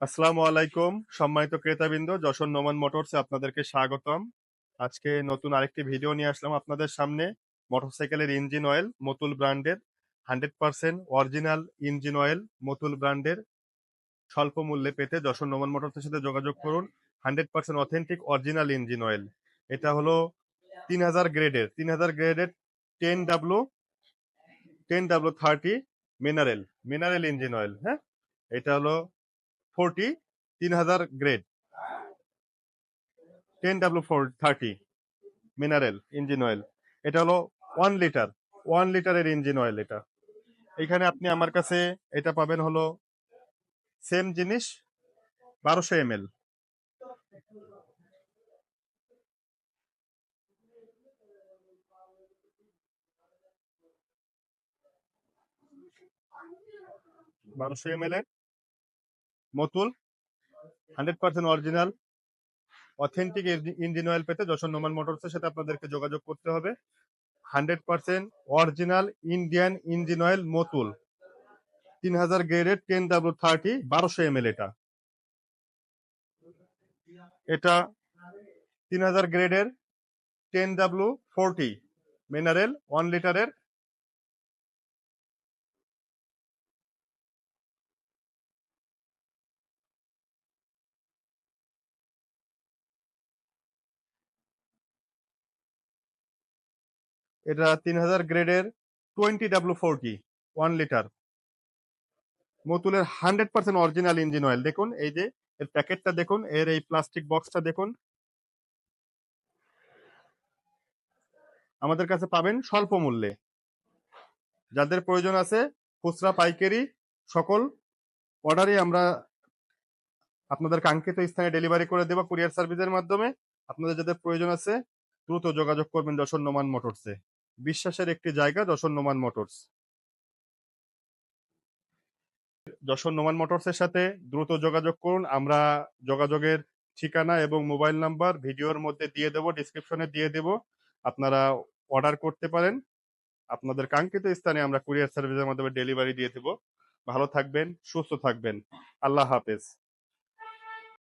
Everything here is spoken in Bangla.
আসসালামু আলাইকুম সম্মানিত ক্রেতাবৃন্দ, যশোর নোমান মোটরসে আপনাদেরকে স্বাগতম। আজকে নতুন আরেকটি ভিডিও নিয়ে আসলাম আপনাদের সামনে। মোটরসাইকেলের ইঞ্জিন অয়েল মতুল ব্র্যান্ডের 100% অরিজিনাল ইঞ্জিন অয়েল মতুল ব্র্যান্ডের স্বল্প মূল্যে পেতে যশোর নোমান মোটরসের সাথে যোগাযোগ করুন। 100% অথেন্টিক অরিজিনাল ইঞ্জিন অয়েল। এটা হলো 3000 গ্রেডের 10W 30 মিনারেল ইঞ্জিন অয়েল। হ্যাঁ, এটা হলো 3000 grade 10W 30 mineral engine oil. এটা হলো 1 লিটার, 1 লিটারের ইঞ্জিন অয়েল। এটা এখানে আপনি আমার কাছে এটা পাবেন হলো সেম জিনিস 1200 ml। 1200 ml এর Matul 100% original authentic engine oil পেতে যশোর নোমান মোটরসের সাথে আপনাদেরকে যোগাযোগ করতে হবে। 100% original Indian engine oil Matul 3000 গ্রেডের 10W 30 1200 ml। এটা এটা 3000 গ্রেডের 10W 40 মিনারেল 1 লিটারের। এটা 3000 গ্রেডের 20W 40 1 লিটার মতুলের 100% অরিজিনাল ইঞ্জিন অয়েল। দেখুন এই যে এর প্যাকেটটা দেখুন, এর এই প্লাস্টিক বক্সটা দেখুন। আমাদের কাছে পাবেন স্বল্প মূল্যে। যাদের প্রয়োজন আছে খুচরা পাইকারি সকল অর্ডারই আমরা আপনাদের কাঙ্ক্ষিত স্থানে ডেলিভারি করে দেব কুরিয়ার সার্ভিসের মাধ্যমে। আপনাদের যাদের প্রয়োজন আছে দ্রুত যোগাযোগ করবেন যশোর নোমান মোটরসে। বিশ্বাসের একটি জায়গা যশোর নোমান মোটরস। যশোর নোমান মোটরসের সাথে দ্রুত যোগাযোগ করুন। আমরা যোগাযোগের ঠিকানা এবং মোবাইল নাম্বার ভিডিওর মধ্যে দিয়ে দেব, ডিসক্রিপশনে দিয়ে দেব। আপনারা অর্ডার করতে পারেন। আপনাদের কাঙ্ক্ষিত স্থানে আমরা কুরিয়ার সার্ভিসের মাধ্যমে ডেলিভারি দিয়ে দেব। ভালো থাকবেন, সুস্থ থাকবেন। আল্লাহ হাফেজ।